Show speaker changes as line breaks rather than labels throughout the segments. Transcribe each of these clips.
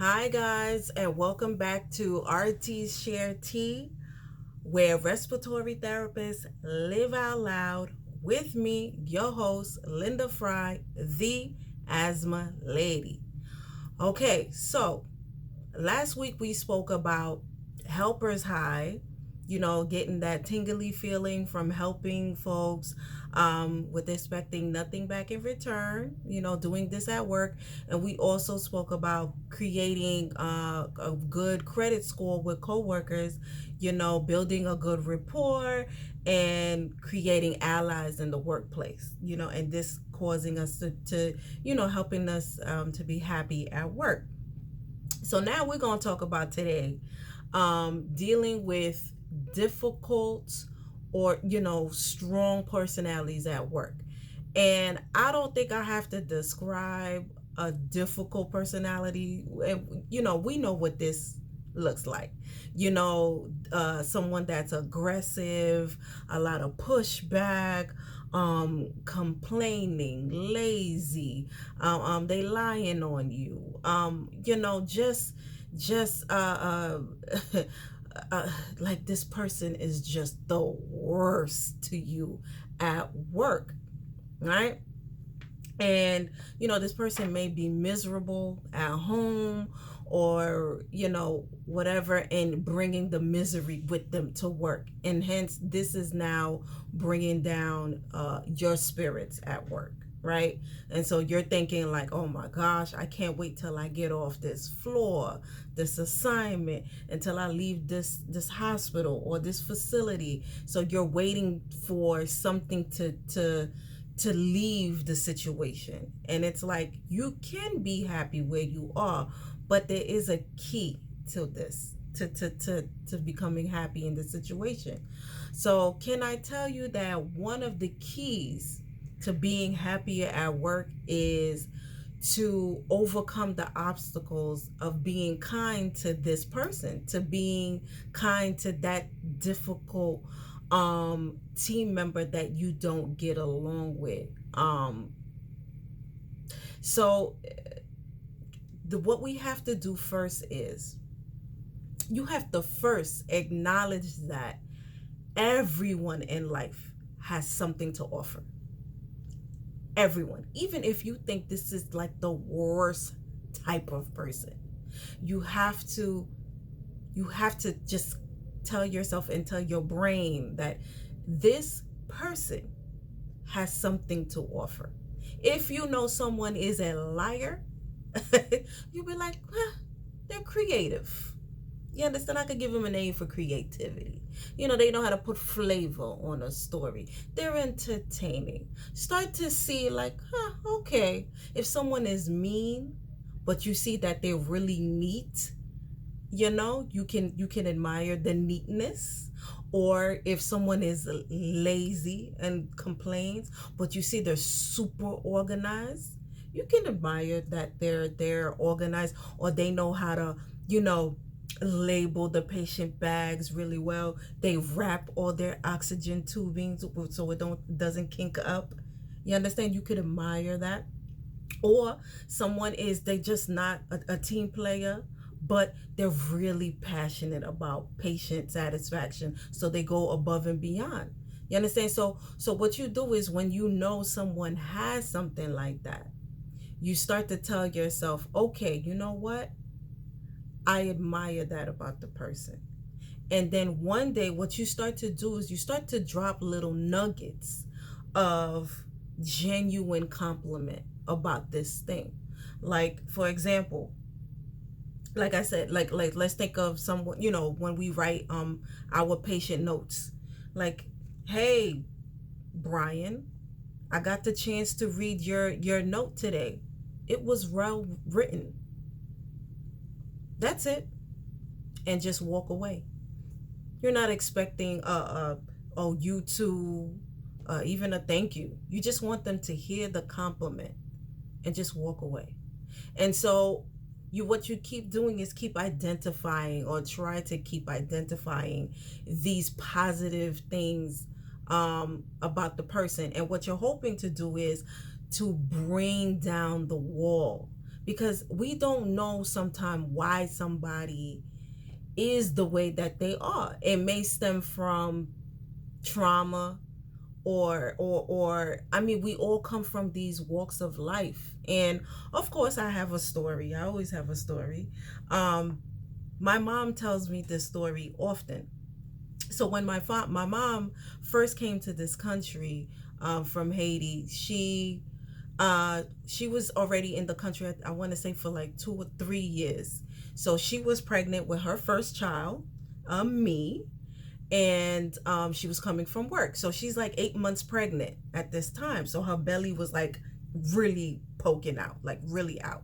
Hi, guys, and welcome back to RT's Share Tea, where respiratory therapists live out loud with me, your host, Linda Fry, the Asthma Lady. Okay, so last week we spoke about helper's high, getting that tingly feeling from helping folks with expecting nothing back in return, doing this at work. And we also spoke about creating a good credit score with coworkers, building a good rapport and creating allies in the workplace, and this causing us to helping us to be happy at work. So now we're going to talk about today dealing with difficult or, strong personalities at work. And I don't think I have to describe a difficult personality. And, we know what this looks like. Someone that's aggressive, a lot of pushback, complaining, lazy, they lying on you, just like this person is just the worst to you at work, right? And this person may be miserable at home, or whatever, and bringing the misery with them to work, and hence this is now bringing down your spirits at work, right? And so you're thinking like, oh my gosh, I can't wait till I get off this floor, this assignment, until I leave this hospital or this facility. So you're waiting for something to leave the situation. And it's like, you can be happy where you are, but there is a key to this, to becoming happy in the situation. So can I tell you that one of the keys to being happier at work is to overcome the obstacles of being kind to this person, to being kind to that difficult team member that you don't get along with. So what we have to do first is, you have to first acknowledge that everyone in life has something to offer. Everyone, even if you think this is like the worst type of person, you have to just tell yourself and tell your brain that this person has something to offer. If you know someone is a liar, you'll be like, they're creative. You understand? I could give them a name for creativity. They know how to put flavor on a story. They're entertaining. Start to see like, okay, if someone is mean, but you see that they're really neat, you can admire the neatness. Or if someone is lazy and complains, but you see they're super organized, you can admire that they're organized, or they know how to, label the patient bags really well. They wrap all their oxygen tubing so it doesn't kink up. You understand? You could admire that. Or someone is, they just not a team player, but they're really passionate about patient satisfaction, so they go above and beyond. You understand? So what you do is, when you know someone has something like that, you start to tell yourself, okay, you know what, I admire that about the person. And then one day what you start to do is, you start to drop little nuggets of genuine compliment about this thing. Like, for example, like I said, like let's think of someone, when we write our patient notes. Like, hey, Brian, I got the chance to read your note today. It was well written. That's it. And just walk away. You're not expecting oh, you too, even a thank you. You just want them to hear the compliment and just walk away. And so what you keep doing is keep identifying, or try to keep identifying, these positive things about the person. And what you're hoping to do is to bring down the wall, because we don't know sometimes why somebody is the way that they are. It may stem from trauma, or I mean, we all come from these walks of life. And of course I have a story. I always have a story. um my mom tells me this story often. So when my mom first came to this country, from Haiti, she was already in the country, I want to say, for like 2 or 3 years. So she was pregnant with her first child, me, and she was coming from work. So she's like 8 months pregnant at this time. So her belly was like really poking out, like really out.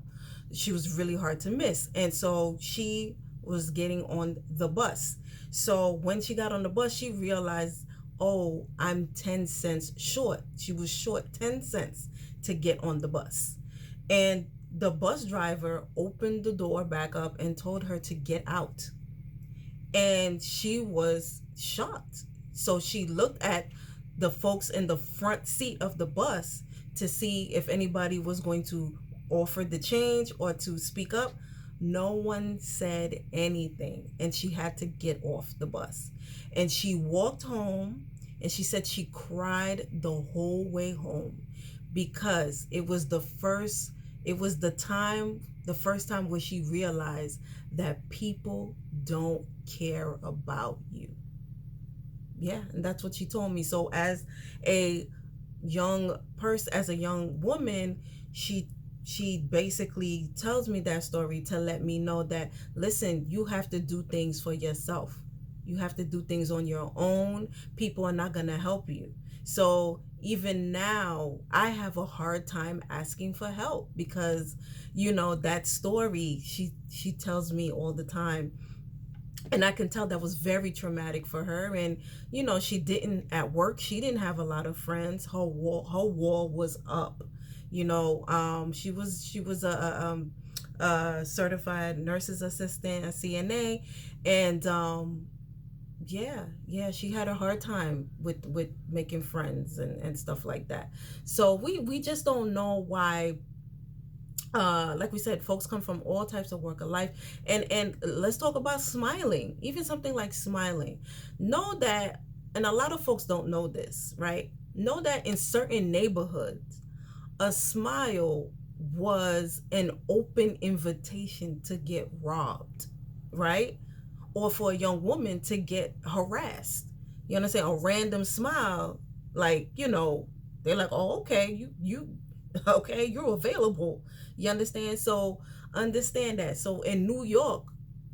She was really hard to miss. And so she was getting on the bus. So when she got on the bus, she realized, oh, I'm 10 cents short. She was short 10 cents to get on the bus. And the bus driver opened the door back up and told her to get out. And she was shocked. So she looked at the folks in the front seat of the bus to see if anybody was going to offer the change or to speak up. No one said anything, and she had to get off the bus. And she walked home, and she said she cried the whole way home, because it was the first time where she realized that people don't care about you. Yeah, and that's what she told me. So as a young person, as a young woman, she basically tells me that story to let me know that, listen, you have to do things for yourself. You have to do things on your own. People are not going to help you. So even now I have a hard time asking for help, because that story she tells me all the time, and I can tell that was very traumatic for her. And she didn't, at work, she didn't have a lot of friends. Her wall was up. She was a certified nurse's assistant, a CNA. And yeah, she had a hard time with making friends and stuff like that. So we just don't know why. Like we said, folks come from all types of walk of life. And let's talk about smiling. Even something like smiling, know that, and a lot of folks don't know this, right? Know that in certain neighborhoods, a smile was an open invitation to get robbed, right? Or for a young woman to get harassed. You understand? A random smile, like, they're like, oh, okay, you okay, you're available. You understand? So understand that. So in New York,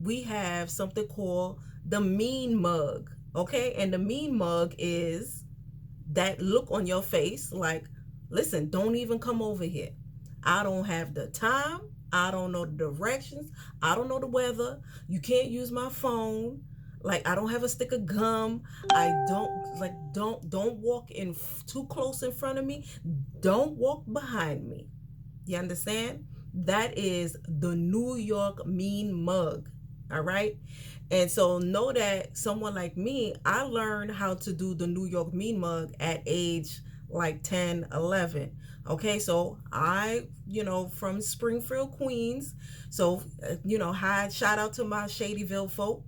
we have something called the mean mug. Okay, and the mean mug is that look on your face like, listen, don't even come over here. I don't have the time. I don't know the directions. I don't know the weather. You can't use my phone. Like, I don't have a stick of gum. I don't, like, don't walk in too close in front of me. Don't walk behind me. You understand? That is the New York mean mug. All right. And so know that someone like me, I learned how to do the New York mean mug at age like 10, 11. Okay, so I, from Springfield, Queens. So, hi, shout out to my Shadyville folk.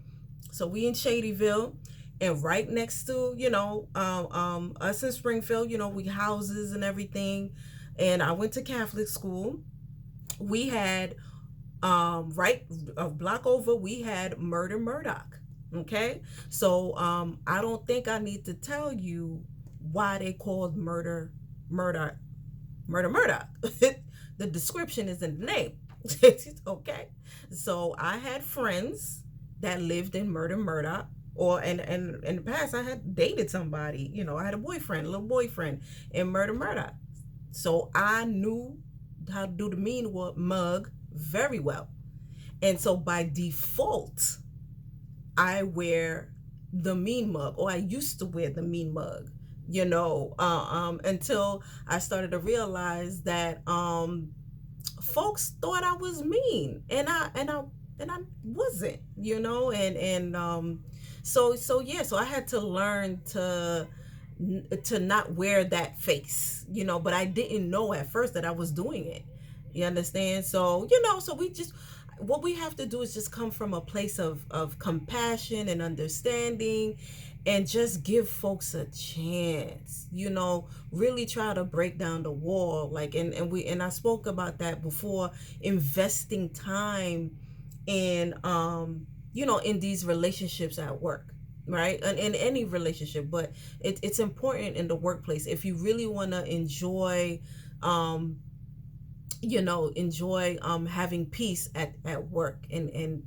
So we in Shadyville, and right next to, us in Springfield, we houses and everything. And I went to Catholic school. We had, right a block over, we had Murder Murdoch. Okay, so I don't think I need to tell you why they called Murdoch Murdoch. The description is in the name. Okay, so I had friends that lived in Murdoch. Or and in the past, I had dated somebody. I had a boyfriend, a little boyfriend in Murdoch. So I knew how to do the mean mug very well. And so by default, I wear the mean mug, or I used to wear the mean mug, until I started to realize that folks thought I was mean, and I wasn't, so I had to learn to not wear that face, but I didn't know at first that I was doing it. You understand? So, so we just, what we have to do is just come from a place of compassion and understanding, and just give folks a chance, really try to break down the wall. Like, and I spoke about that before, investing time in, in these relationships at work, right? And in any relationship, but it's important in the workplace. If you really want to enjoy, um, having peace at work, and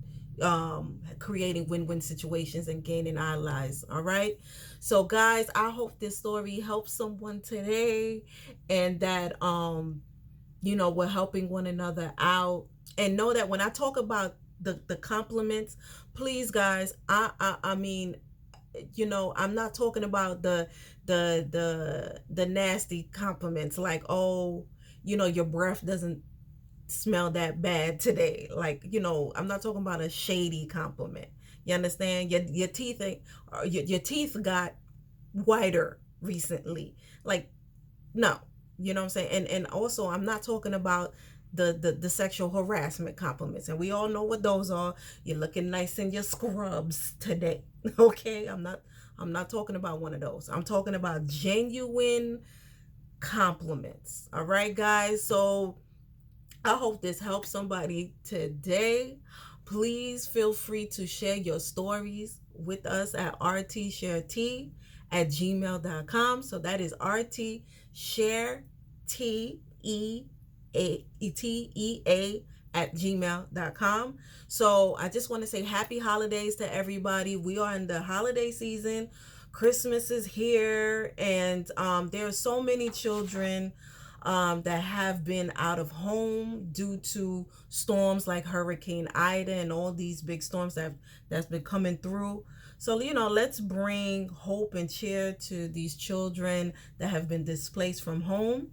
creating win-win situations and gaining allies. All right. So guys, I hope this story helps someone today, and that we're helping one another out. And know that when I talk about the compliments, please guys, I mean, I'm not talking about the nasty compliments, like, oh, your breath doesn't smell that bad today. Like, I'm not talking about a shady compliment. You understand? Your teeth ain't, your teeth got whiter recently. Like, no. You know what I'm saying? And also, I'm not talking about the sexual harassment compliments. And we all know what those are. You're looking nice in your scrubs today. Okay? I'm not talking about one of those. I'm talking about genuine compliments. All right, guys? So I hope this helps somebody today. Please feel free to share your stories with us at rtsharet@gmail.com. So that is rtsharetea at gmail.com. So I just want to say happy holidays to everybody. We are in the holiday season. Christmas is here, and there are so many children that have been out of home due to storms like Hurricane Ida and all these big storms that's been coming through. So, let's bring hope and cheer to these children that have been displaced from home.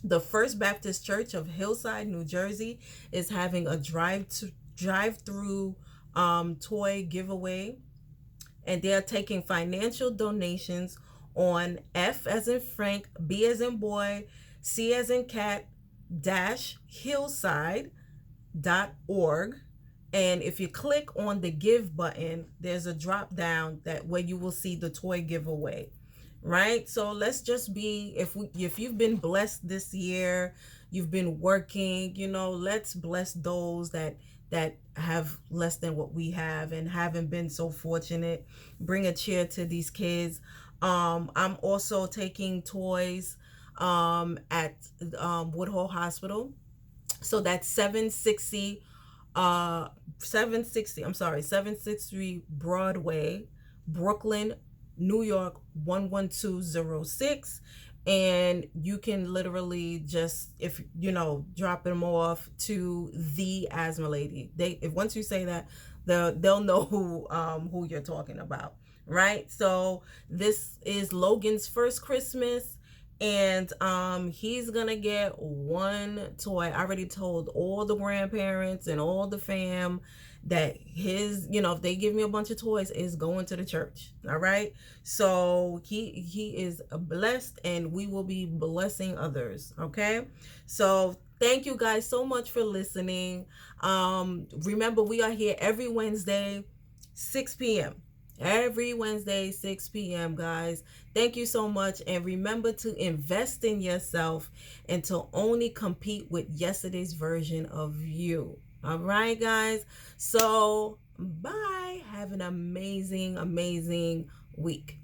The First Baptist Church of Hillside, New Jersey, is having a drive-through toy giveaway, and they are taking financial donations on F as in Frank, B as in boy, C as in cat, hillside.org. And if you click on the give button, there's a drop down that where you will see the toy giveaway. Right? So let's just be, if you've been blessed this year, you've been working, let's bless those that have less than what we have and haven't been so fortunate. Bring a cheer to these kids. I'm also taking toys at Woodhull Hospital. So that's 760 Broadway, Brooklyn, New York 11206. And you can literally just, if drop them off to the Asthma Lady. If once you say that, they'll know who you're talking about, right? So this is Logan's first Christmas, and he's gonna get one toy. I already told all the grandparents and all the fam that his, if they give me a bunch of toys, is going to the church. All right. So he is blessed, and we will be blessing others. Okay. So thank you guys so much for listening. Remember, we are here every Wednesday, 6 p.m. Every Wednesday, 6 p.m., guys. Thank you so much. And remember to invest in yourself and to only compete with yesterday's version of you. All right, guys. So, bye. Have an amazing, amazing week.